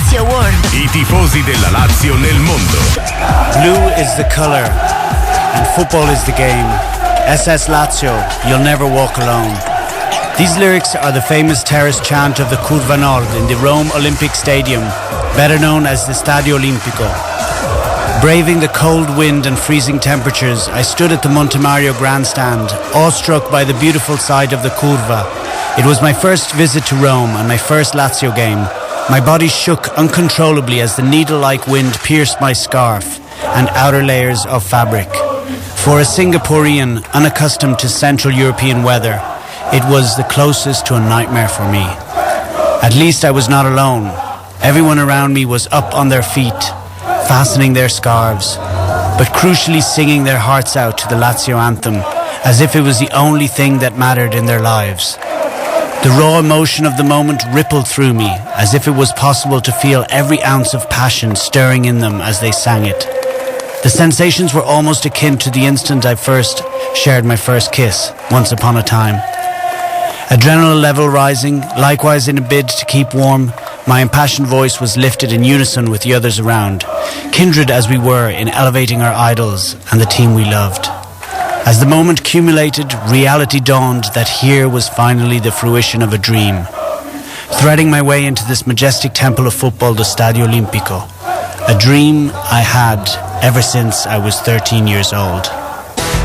Lazio World. I tifosi della Lazio nel mondo. Blue is the colour and football is the game. SS Lazio, you'll never walk alone. These lyrics are the famous terrace chant of the Curva Nord in the Rome Olympic Stadium, better known as the Stadio Olimpico. Braving the cold wind and freezing temperatures, I stood at the Monte Mario grandstand, awestruck by the beautiful sight of the Curva. It was my first visit to Rome and my first Lazio game. My body shook uncontrollably as the needle-like wind pierced my scarf and outer layers of fabric. For a Singaporean unaccustomed to Central European weather, it was the closest to a nightmare for me. At least I was not alone. Everyone around me was up on their feet, fastening their scarves, but crucially singing their hearts out to the Lazio anthem, as if it was the only thing that mattered in their lives. The raw emotion of the moment rippled through me, as if it was possible to feel every ounce of passion stirring in them as they sang it. The sensations were almost akin to the instant I first shared my first kiss, once upon a time. Adrenaline level rising, likewise in a bid to keep warm, my impassioned voice was lifted in unison with the others around, kindred as we were in elevating our idols and the team we loved. As the moment accumulated, reality dawned that here was finally the fruition of a dream. Threading my way into this majestic temple of football, the Stadio Olimpico, a dream I had ever since I was 13 years old.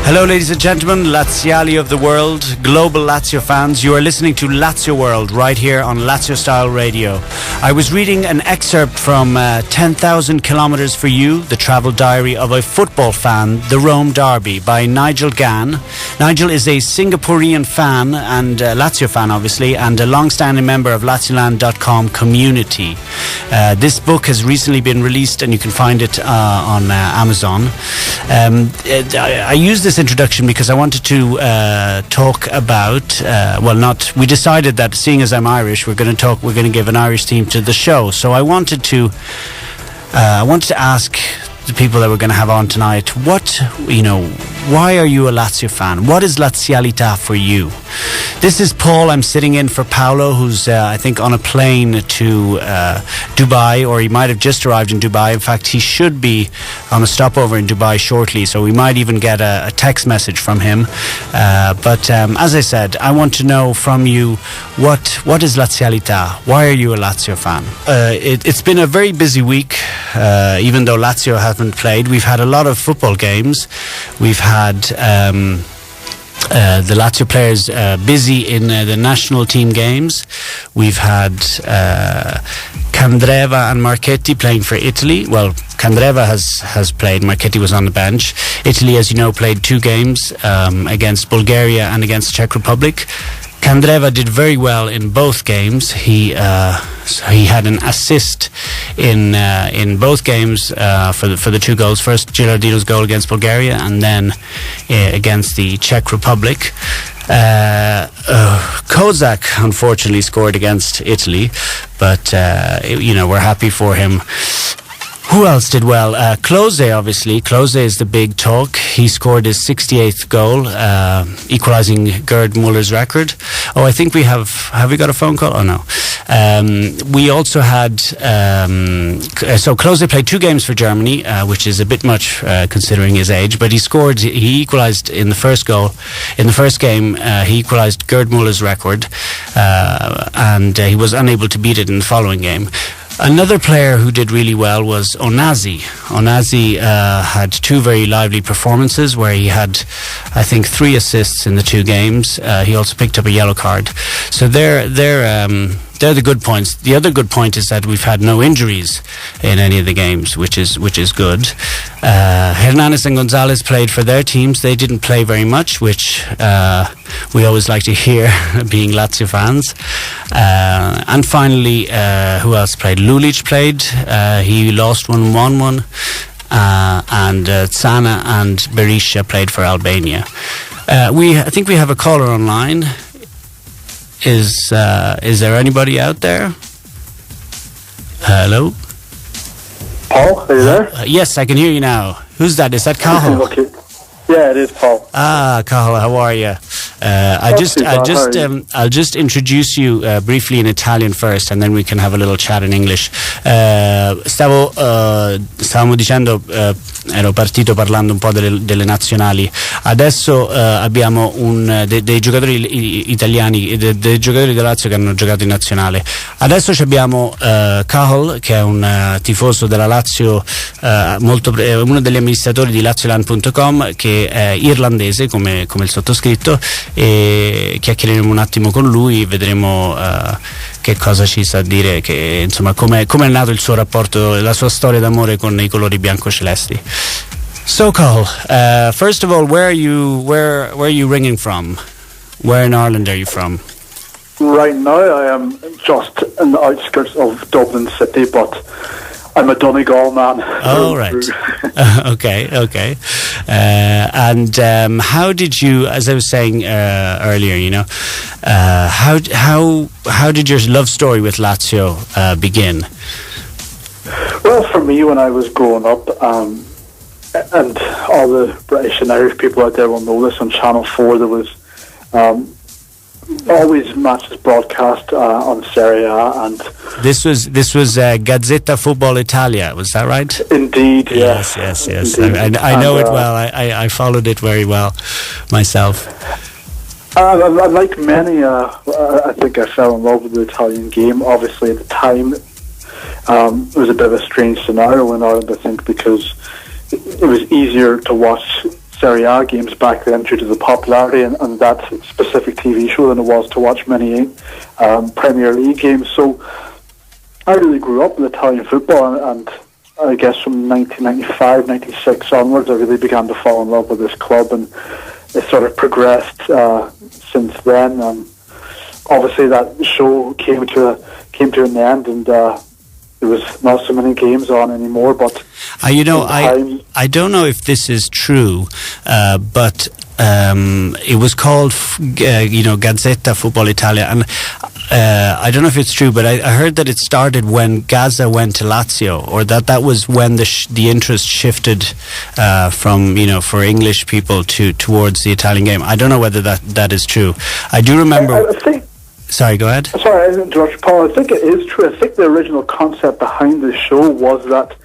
Hello ladies and gentlemen, Laziali of the world, global Lazio fans, you are listening to Lazio World right here on LazioStyle Radio. I was reading an excerpt from 10,000 Kilometers for You, the travel diary of a football fan, the Rome Derby, by Nigel Gann. Nigel is a Singaporean fan, and Lazio fan obviously, and a long-standing member of LazioLand.com community. This book has recently been released and you can find it on Amazon. I use this introduction because I wanted to talk about we decided that seeing as I'm Irish we're going to give an Irish theme to the show, so I wanted to ask the people that we're going to have on tonight, why are you a Lazio fan? What is Lazialità for you? This is Paul. I'm sitting in for Paolo, who's I think on a plane to Dubai, or he might have just arrived in Dubai. In fact, he should be on a stopover in Dubai shortly, so we might even get a text message from him. But as I said, I want to know from you, what is Lazialità? Why are you a Lazio fan? It's been a very busy week, even though Lazio haven't played. We've had a lot of football games. We've had the Lazio players busy in the national team games. We've had Candreva and Marchetti playing for Italy. Well, Candreva has played. Marchetti was on the bench. Italy, as you know, played 2 games against Bulgaria and against Czech Republic. Candreva did very well in both games. He had an assist in both games for the 2 goals. First, Gilardino's goal against Bulgaria, and then against the Czech Republic. Kozak unfortunately scored against Italy, but we're happy for him. Who else did well? Klose, obviously. Klose is the big talk. He scored his 68th goal, equalising Gerd Muller's record. Oh, I think we have we got a phone call? Oh, no. We also had... so Klose played 2 games for Germany, which is a bit much considering his age, but he equalised in the first goal. In the first game, he equalised Gerd Muller's record, and he was unable to beat it in the following game. Another player who did really well was Onazi. Onazi had 2 very lively performances where he had, I think, 3 assists in the 2 games. He also picked up a yellow card. So they're the good points. The other good point is that we've had no injuries in any of the games, which is good. Hernanes and Gonzalez played for their teams. They didn't play very much, which we always like to hear, being Lazio fans. And finally, who else played? Lulic played. He lost 1-1. And Tsana and Berisha played for Albania. I think we have a caller online. Is there anybody out there? Hello? Paul, are you there? Yes, I can hear you now. Who's that? Is that Cahill? Okay. Yeah, it is Paul. Cahill, how are you? I'll just introduce you briefly in Italian first, and then we can have a little chat in English. Stavamo dicendo, ero partito parlando un po' delle nazionali. Adesso abbiamo dei giocatori italiani, dei giocatori della Lazio che hanno giocato in nazionale. Adesso abbiamo Cahill, che è un tifoso della Lazio, uno degli amministratori di LazioLand.com, che è irlandese come il sottoscritto, e chiacchiereremo un attimo con lui, vedremo che cosa ci sa dire, che insomma come è nato il suo rapporto, la sua storia d'amore con i colori bianco-celesti. So Cahill, first of all, where are you ringing from? Where in Ireland are you from? Right now, I am just in the outskirts of Dublin City, but I'm a Donegal man. Oh, right. Okay. And how did you, as I was saying earlier, how did your love story with Lazio begin? Well, for me, when I was growing up, and all the British and Irish people out there will know this, on Channel 4 there was always matches broadcast on Serie A, and this was Gazzetta Football Italia, was that right? Indeed, yes. Indeed. I know it well. I followed it very well myself. Like many, I think I fell in love with the Italian game. Obviously, at the time, it was a bit of a strange scenario in Ireland, I think, because it was easier to watch Serie A games back then due to the popularity and that specific TV show than it was to watch many Premier League games. So I really grew up with Italian football, and I guess from 1995, 96 onwards, I really began to fall in love with this club, and it sort of progressed since then. Obviously, that show came to an end, and there was not so many games on anymore, but I don't know if this is true, but it was called Gazzetta Football Italia, and I don't know if it's true, but I heard that it started when Gaza went to Lazio, or that was when the interest shifted from for English people towards the Italian game. I don't know whether that is true. I do remember. Sorry, go ahead. Sorry, I interrupted, Paul. I think it is true. I think the original concept behind the show was that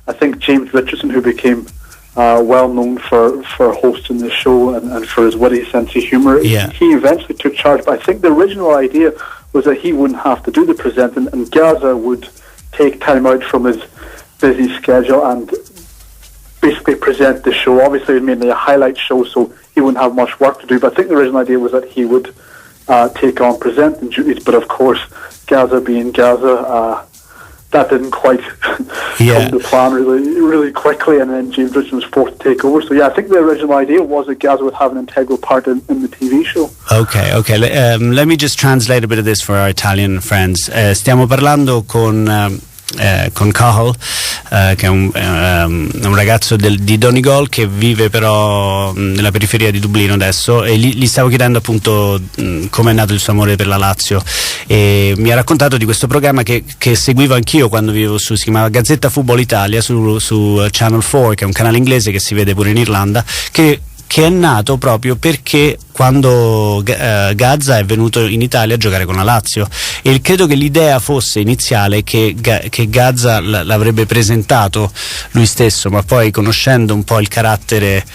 I think James Richardson, who became well known for hosting the show and for his witty sense of humour, he eventually took charge. But I think the original idea was that he wouldn't have to do the presenting, and Gaza would take time out from his busy schedule and basically present the show. Obviously, it was mainly a highlight show, so he wouldn't have much work to do. But I think the original idea was that he would take on presenting duties, but of course, Gaza being Gaza, that didn't quite come to plan really quickly, and then James Richardson was forced to take over. So I think the original idea was that Gaza would have an integral part in the TV show. Okay. Let me just translate a bit of this for our Italian friends. Stiamo parlando con Cahill, che è un ragazzo di Donegal che vive però nella periferia di Dublino adesso, e gli stavo chiedendo appunto come è nato il suo amore per la Lazio, e mi ha raccontato di questo programma che seguivo anch'io quando vivevo si chiamava Gazzetta Football Italia su Channel 4, che è un canale inglese che si vede pure in Irlanda, che è nato proprio perché quando Gazza è venuto in Italia a giocare con la Lazio, e credo che l'idea fosse iniziale che Gazza l'avrebbe presentato lui stesso, ma poi, conoscendo un po' il carattere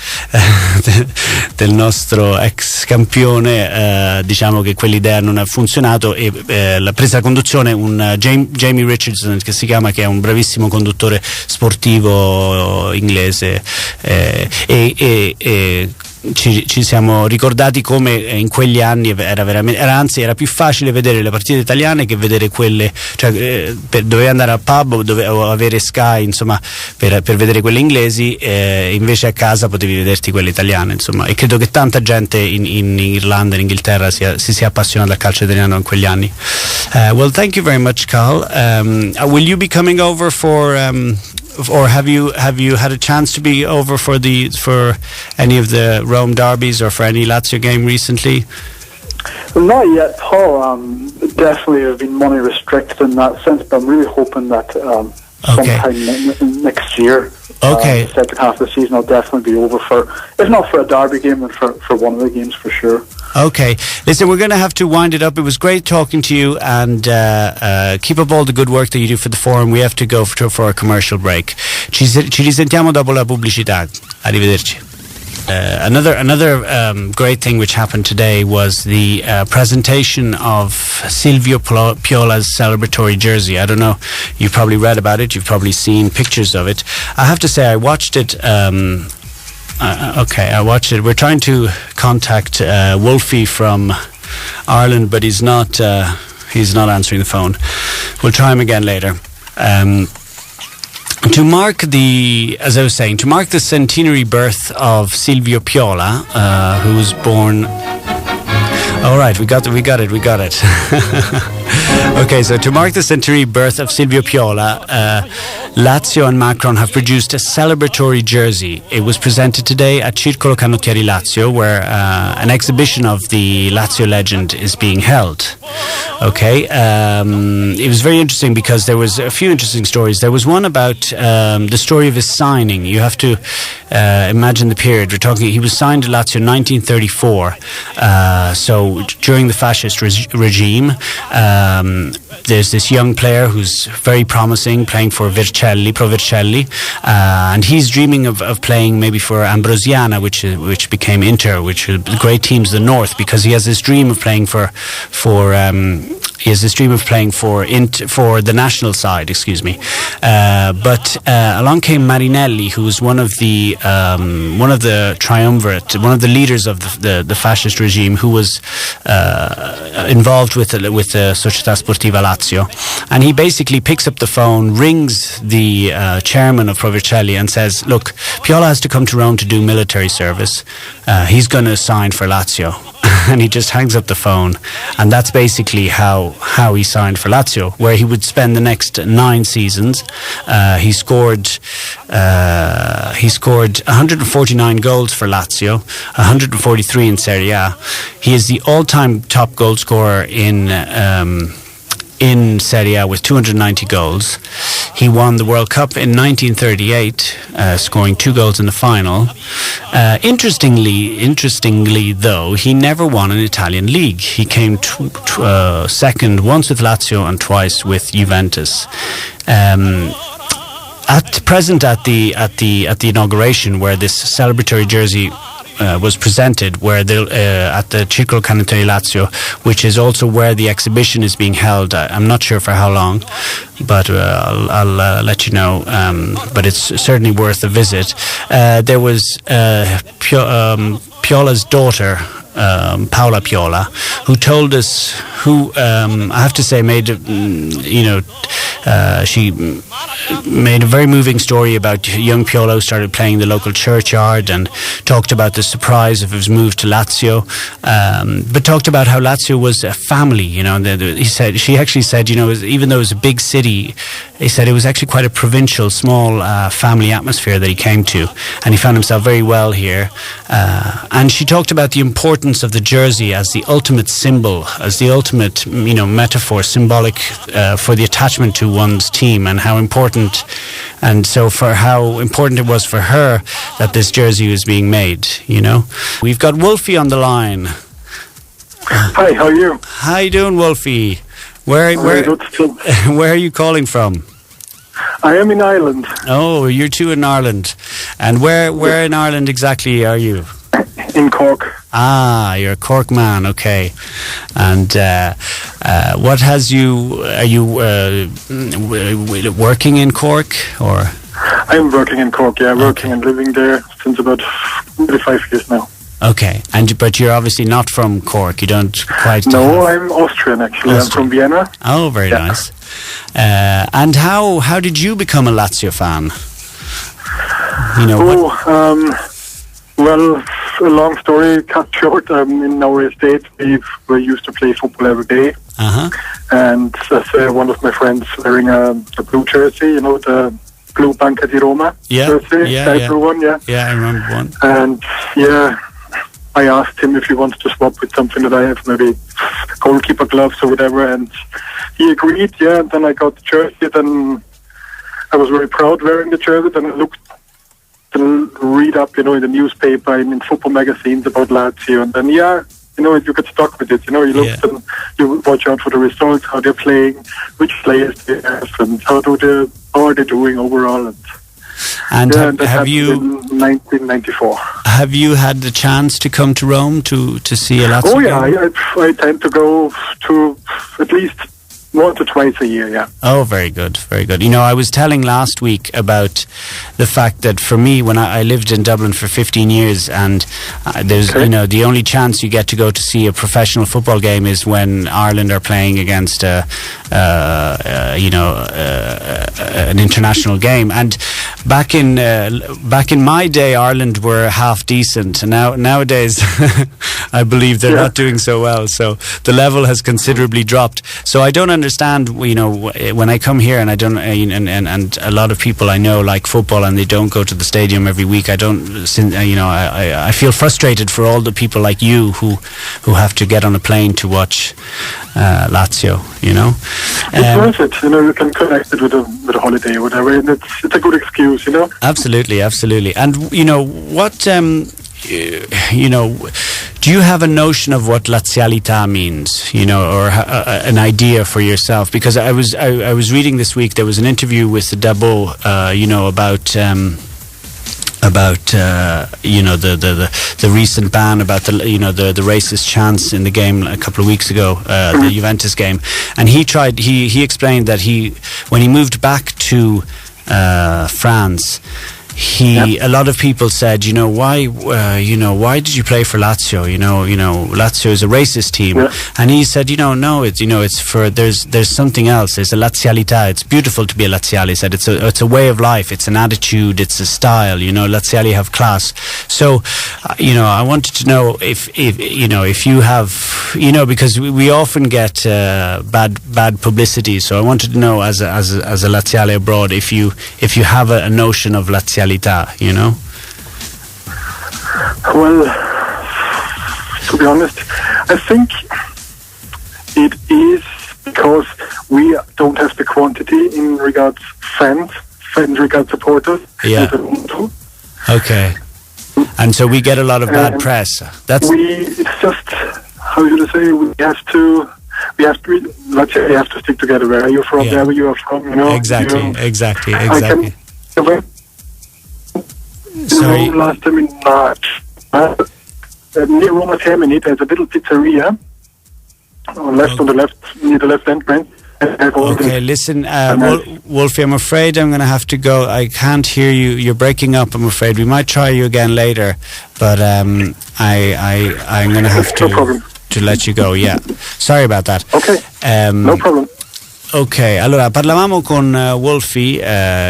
del nostro ex campione, diciamo che quell'idea non ha funzionato, e l'ha presa la conduzione un Jamie Richardson, che è un bravissimo conduttore sportivo inglese, e ci siamo ricordati come in quegli anni era più facile vedere le partite italiane che vedere quelle, dovevi andare al pub o avere Sky, insomma, per vedere quelle inglesi, invece a casa potevi vederti quelle italiane, insomma, e credo che tanta gente in Irlanda e in Inghilterra si sia appassionata al calcio italiano in quegli anni. Well, thank you very much, Cahill. Will you be coming over for or have you had a chance to be over for any of the Rome derbies or for any Lazio game recently? Well, not yet, Paul. Definitely have been money restricted in that sense, but I'm really hoping that sometime next year, the second half of the season, I'll definitely be over for, if not for a derby game, then for one of the games for sure. Okay. Listen, we're going to have to wind it up. It was great talking to you, and keep up all the good work that you do for the forum. We have to go for a commercial break. Ci risentiamo dopo la pubblicità. Arrivederci. Another great thing which happened today was the presentation of Silvio Piola's celebratory jersey. I don't know, you've probably read about it, you've probably seen pictures of it. I have to say, I watched it. I watched it. We're trying to contact Wolfie from Ireland, but he's not answering the phone. We'll try him again later. To mark the centenary birth of Silvio Piola, who was born. All right, we got it. Okay, so to mark the centenary birth of Silvio Piola, Lazio and Macron have produced a celebratory jersey. It was presented today at Circolo Canottieri Lazio, where an exhibition of the Lazio legend is being held. Okay, it was very interesting because there was a few interesting stories. There was one about the story of his signing. You have to imagine the period. He was signed to Lazio in 1934. So during the fascist regime, there's this young player who's very promising, playing for Pro Vercelli, and he's dreaming of playing maybe for Ambrosiana, which became Inter, which are great teams of the north, because he has this dream of playing for the national side. But along came Marinelli, who was one of the triumvirate, one of the leaders of the fascist regime, who was involved with the Società Sportiva Lazio, and he basically picks up the phone, rings the chairman of Pro Vercelli, and says, "Look, Piola has to come to Rome to do military service. He's going to sign for Lazio." And he just hangs up the phone, and that's basically how he signed for Lazio, where he would spend the next 9 seasons. He scored 149 goals for Lazio, 143 in Serie A. He is the all-time top goal scorer in Serie A with 290 goals. He won the World Cup in 1938, scoring 2 goals in the final. Interestingly, though, he never won an Italian league. He came second once with Lazio and twice with Juventus. At present, at the inauguration, where this celebratory jersey was presented, where at the Circolo Canottieri Lazio, which is also where the exhibition is being held. I'm not sure for how long, but I'll let you know. But it's certainly worth a visit. There was Piola's daughter, Paola Piola, who told us, I have to say, she made a very moving story about young Piola who started playing the local churchyard, and talked about the surprise of his move to Lazio, but talked about how Lazio was a family. She actually said, even though it was a big city, he said it was actually quite a provincial, small family atmosphere that he came to, and he found himself very well here. And she talked about the importance of the jersey as the ultimate symbol, as the ultimate, metaphor, symbolic for the attachment to one's team, and how important it was for her that this jersey was being made. We've got Wolfie on the line. Hi, how are you? How you doing, Wolfie? Where are you calling from? I am in Ireland. Oh, you're too in Ireland. And where in Ireland exactly are you? In Cork. Ah, you're a Cork man, okay. And what has you? Are you working in Cork, or? I'm working in Cork. Yeah, working and living there since about 5 years now. Okay, but you're obviously not from Cork. You don't quite. No, I'm Austrian actually. I'm from Vienna. Oh, very nice. And how did you become a Lazio fan? Well, a long story cut short. In our estate, we used to play football every day. And one of my friends wearing a blue jersey, the blue Banca di Roma jersey, blue one, Yeah, I remember one. And I asked him if he wanted to swap with something that I have, maybe goalkeeper gloves or whatever, and he agreed. Yeah, and then I got the jersey. Then I was very proud wearing the jersey. Then I looked to read up, in the newspaper and in football magazines about Lazio, and then you get stuck with it. You look at them, you watch out for the results, how they're playing, which players they have, and how are they doing overall. And that have you in 1994? Have you had the chance to come to Rome to see a Lazio? Oh yeah, I tend to go to at least once or twice a year, yeah. Oh, very good, very good. I was telling last week about the fact that for me, when I lived in Dublin for 15 years, and there's, the only chance you get to go to see a professional football game is when Ireland are playing against, an international game. And back in my day, Ireland were half decent. Nowadays, I believe they're not doing so well. So the level has considerably dropped. So I don't understand, when I come here and I don't, and a lot of people I know like football and they don't go to the stadium every week. I feel frustrated for all the people like you who have to get on a plane to watch Lazio. It's worth it. You can connect it with a holiday or whatever, and it's a good excuse. Absolutely. And what. Do you have a notion of what lazialità means, or an idea for yourself? Because I was reading this week, there was an interview with the Dabo, about the recent ban about the racist chants in the game a couple of weeks ago, the Juventus game, and he explained that when he moved back to France, a lot of people said, why did you play for Lazio? Lazio is a racist team, and he said, no, it's for there's something else. There's a lazialità. It's beautiful to be a laziale. He said it's a way of life. It's an attitude. It's a style. Laziali have class. So, I wanted to know if you have, because we often get bad publicity. So I wanted to know as a laziale abroad if you have a notion of lazialità. Well, to be honest, I think it is because we don't have the quantity in regards fans regards supporters. Yeah. Okay. And so we get a lot of bad press. It's just, how should I say, we have to stick together. Where are you from? Where you are from? Exactly. Sorry. Last time in March, near Roma Termini, there's a little pizzeria near the left entrance. Okay, listen, Wolfie, I'm afraid I'm going to have to go. I can't hear you. You're breaking up, I'm afraid. We might try you again later, but I'm going to have to let you go, yeah. Sorry about that. Okay, no problem. Ok, allora parlavamo con Wolfie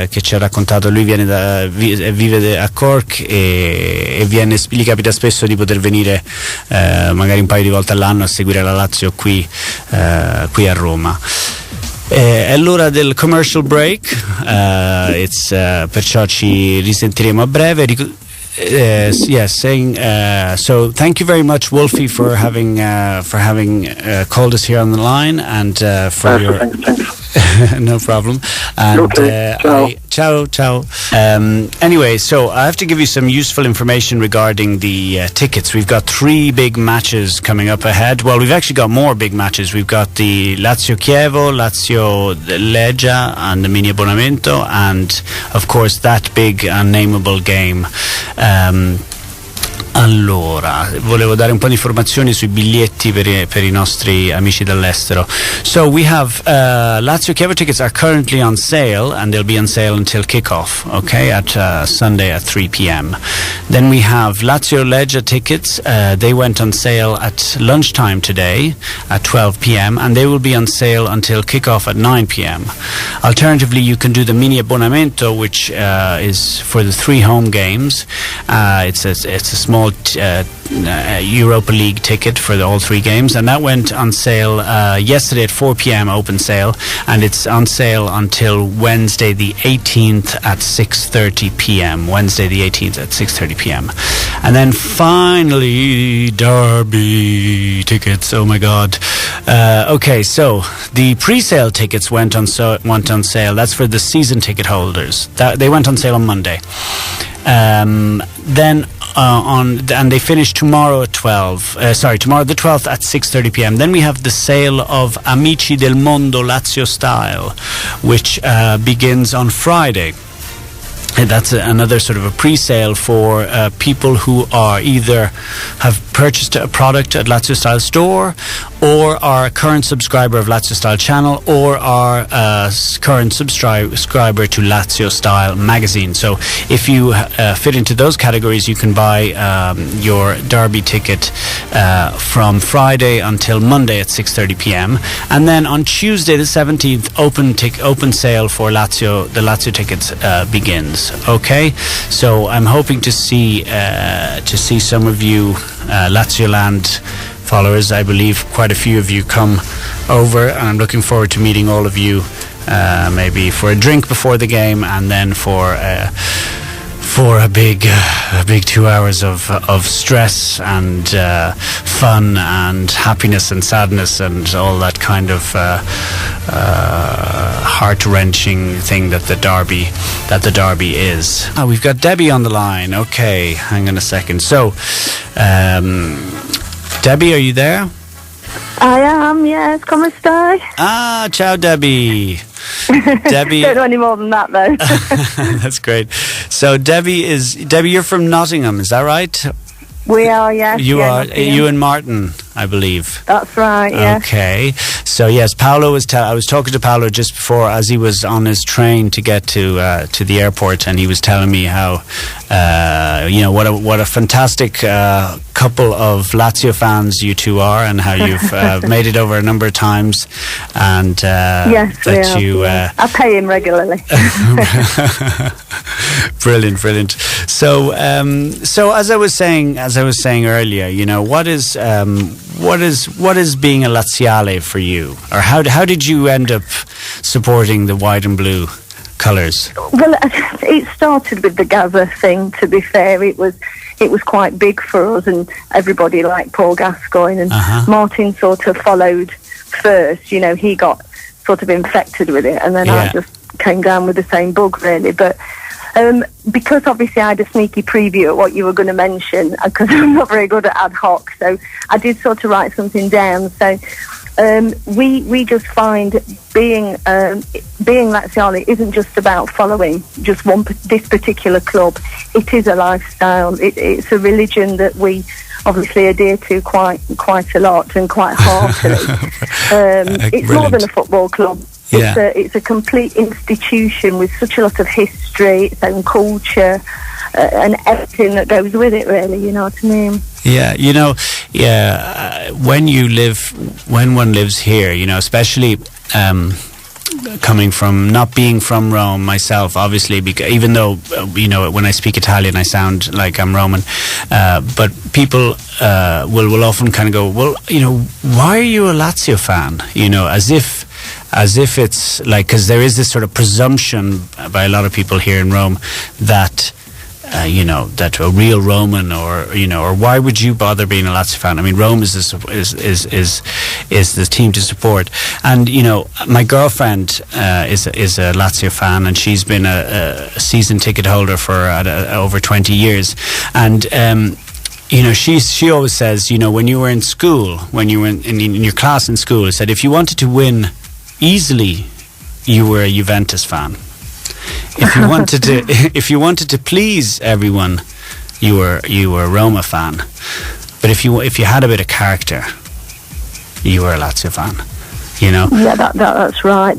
che ci ha raccontato, lui vive a Cork e gli capita spesso di poter venire magari un paio di volte all'anno a seguire la Lazio qui a Roma. È l'ora del commercial break, perciò ci risentiremo a breve. So thank you very much, Wolfie, for having called us here on the line and for your. Thanks. No problem. And okay. Ciao. Anyway, so I have to give you some useful information regarding the tickets. We've got 3 big matches coming up ahead. Well, we've actually got more big matches. We've got the Lazio Chievo, Lazio Legia, and the Mini Abbonamento, and of course that big unnameable game. Allora, volevo dare un po' di informazioni sui biglietti per i nostri amici dall'estero. So we have Lazio Chievo tickets are currently on sale, and they'll be on sale until kickoff, okay, at Sunday at 3 p.m. Then we have Lazio Legia tickets. They went on sale at lunchtime today at 12 p.m. and they will be on sale until kickoff at 9 p.m. Alternatively, you can do the Mini Abbonamento, which is for the 3 home games. It's a small Europa League ticket for all 3 games, and that went on sale yesterday at 4 p.m. open sale, and it's on sale until Wednesday the 18th at 6:30 p.m. Wednesday the 18th at 6:30 p.m. And then finally, Derby tickets. Oh my God. Okay, so the pre-sale tickets went on sale. That's for the season ticket holders. They went on sale on Monday. Then and they finish tomorrow at 12. Tomorrow the 12th at 6:30 p.m. Then we have the sale of Amici del Mondo LazioStyle, which begins on Friday. That's another sort of a pre-sale for people who are either have purchased a product at LazioStyle store, or are a current subscriber of LazioStyle channel, or are a current subscriber to LazioStyle magazine. So if you fit into those categories, you can buy your derby ticket from Friday until Monday at 6:30 p.m. And then on Tuesday the 17th, open sale for Lazio. The Lazio tickets begins. Okay, so I'm hoping to see some of you Lazioland followers. I believe quite a few of you come over, and I'm looking forward to meeting all of you, maybe for a drink before the game, and then for a big 2 hours of stress and fun and happiness and sadness and all that kind of heart-wrenching thing that the derby is. We've got Debbie on the line. Okay, hang on a second. So, Debbie, are you there? I am, yes. Come stai? Ciao, Debbie. Debbie. Don't know any more than that, though. That's great. So Debbie, you're from Nottingham, is that right? We are, yes. You are. You and Martin, I believe. That's right, yes. Okay. So yes, Paolo was. I was talking to Paolo just before, as he was on his train to get to the airport, and he was telling me how, what a fantastic couple of Lazio fans you two are, and how you've made it over a number of times, and yes, that you. I pay him regularly. Brilliant. So as I was saying earlier, what is being a Laziale for you, or how did you end up supporting the white and blue colours? Well, it started with the Gaza thing. To be fair, it was quite big for us, and everybody liked Paul Gascoigne, and Martin sort of followed first. He got sort of infected with it, and then I just came down with the same bug, really. But because obviously I had a sneaky preview at what you were going to mention, because I'm not very good at ad hoc, so I did sort of write something down. So we just find being Laziale isn't just about following just this particular club. It is a lifestyle. It's a religion that we obviously adhere to quite a lot and quite heartily. It's more than a football club. Yeah. It's a complete institution with such a lot of history, its own culture, and everything that goes with it, really, you know what I mean? Yeah, when one lives here, especially not being from Rome myself, obviously, because even though, when I speak Italian, I sound like I'm Roman, but people will often kind of go, well, why are you a Lazio fan? As if it's like, because there is this sort of presumption by a lot of people here in Rome that that a real Roman, or why would you bother being a Lazio fan? I mean, Rome is the team to support. And my girlfriend is a Lazio fan, and she's been a season ticket holder for over 20 years. And she always says, when you were in school, when you were in your class in school, said if you wanted to win easily, you were a Juventus fan. If you wanted to please everyone, you were a Roma fan. But if you had a bit of character, you were a Lazio fan. Yeah, that's right.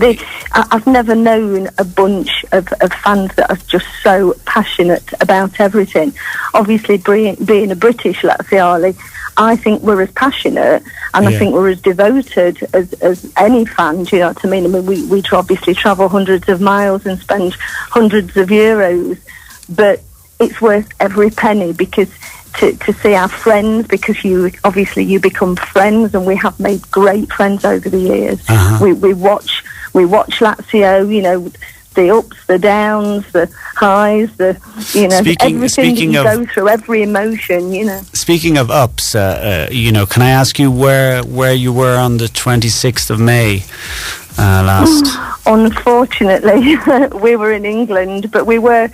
I've never known a bunch of fans that are just so passionate about everything. Obviously, being a British Laziale, I think we're as passionate, and I think we're as devoted as any fan. Do you know what I mean? I mean, we obviously travel hundreds of miles and spend hundreds of euros, but it's worth every penny, because to see our friends, because you become friends, and we have made great friends over the years. We watch Lazio, the ups, the downs, the highs, everything that you go through, every emotion, Speaking of ups, can I ask you where you were on the 26th of May last? Unfortunately, we were in England, but we were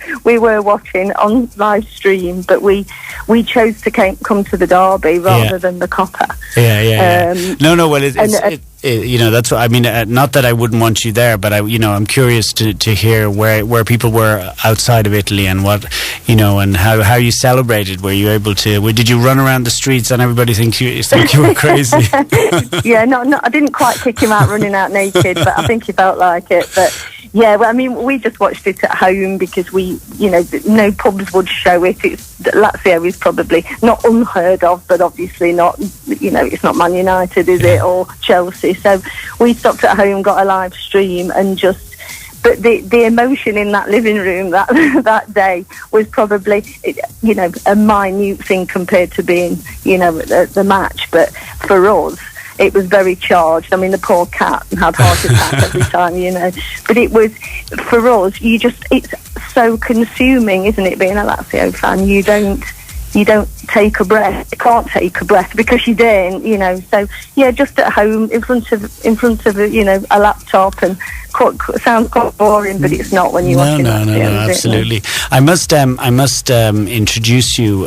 watching on live stream. But we chose to come to the derby rather than the Copper. No. Well, that's what I mean. Not that I wouldn't want you there, but I'm curious to hear where people were outside of Italy and what, and how you celebrated. Were you able to? Did you run around the streets and everybody think you were crazy? Yeah, no, I didn't quite kick him out running out naked, but I think he felt like it. But yeah, well, I mean, we just watched it at home because no pubs would show it. Lazio is probably not unheard of, but obviously not, it's not Man United, is it, or Chelsea? So we stopped at home, got a live stream, and but the emotion in that living room that day was probably, a minute thing compared to being, the match. But for us, it was very charged. I mean, the poor cat had heart attacks every time, But it was, for us, it's so consuming, isn't it, being a Lazio fan? You don't take a breath. You can't take a breath because you don't, So yeah, just at home in front of a laptop, and sounds quite boring, but it's not when you watch it. No, absolutely. I must introduce you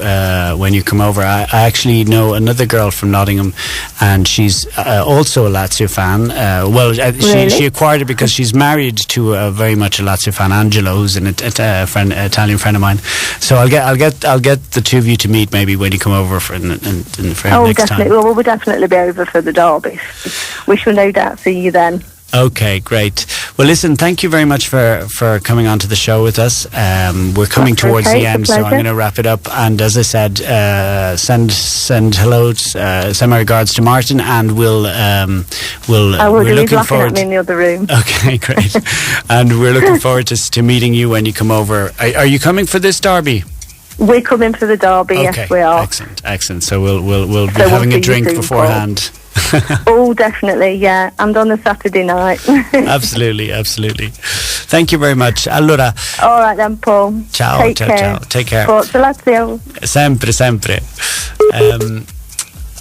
when you come over. I actually know another girl from Nottingham, and she's also a Lazio fan. Really? She acquired it because she's married to very much a Lazio fan, Angelo, who's an Italian friend of mine. So I'll get the two of you to meet maybe when you come over for next definitely. time. Well, we'll definitely be over for the derby. We shall no doubt see you then. Okay, great. Well, listen, thank you very much for coming on to the show with us. We're coming towards the end, so I'm going to wrap it up. And as I said, send hellos, send my regards to Martin, and we're looking forward. He's in the other room. Okay, great. And we're looking forward to meeting you when you come over. Are you coming for this derby? We're coming for the derby. Okay, yes, we are. Excellent. So we'll be having a drink beforehand. Oh, definitely, yeah. And on a Saturday night. Absolutely. Thank you very much. Allora. All right then, Paul. Ciao. Take care. Forza Lazio. Sempre.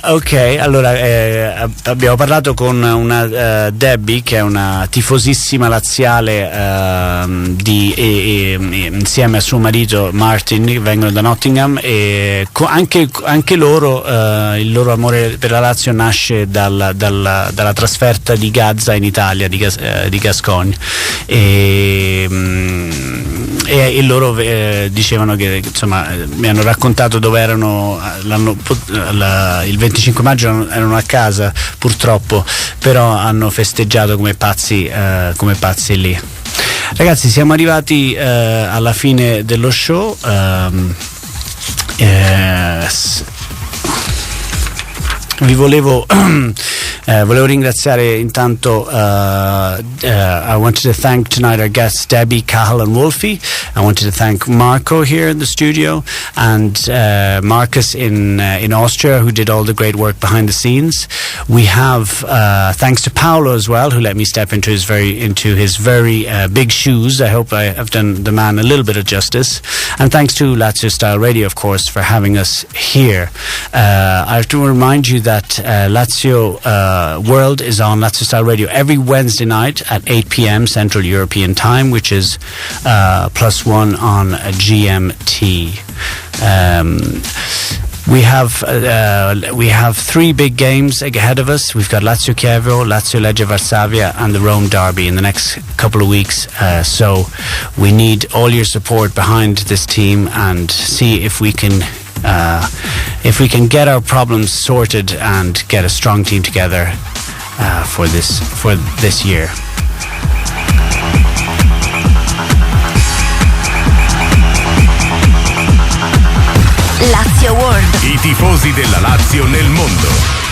Ok, allora abbiamo parlato con una Debbie, che è una tifosissima laziale, insieme a suo marito Martin, che vengono da Nottingham, e anche loro, il loro amore per la Lazio nasce dalla trasferta di Gaza in Italia, di Gascogne, e loro dicevano che, insomma, mi hanno raccontato dove erano il 25 maggio, erano a casa purtroppo, però hanno festeggiato come pazzi lì. Ragazzi, siamo arrivati alla fine dello show. Vi volevo ringraziare intanto. I wanted to thank tonight our guests Debbie, Cahill and Wolfie. I wanted to thank Marco here in the studio, and Marcus in Austria, who did all the great work behind the scenes. We have thanks to Paolo as well, who let me step into his very big shoes. I hope I have done the man a little bit of justice. And thanks to LazioStyle Radio, of course, for having us here. I have to remind you that Lazio World is on LazioStyle Radio every Wednesday night at 8 p.m. Central European Time, which is +1 on GMT. We have 3 big games ahead of us. We've got Lazio Chievo, Lazio Legia Varsavia, and the Rome Derby in the next couple of weeks. So we need all your support behind this team, and see if we can get our problems sorted and get a strong team together for this year. Lazio World. I tifosi della Lazio nel mondo.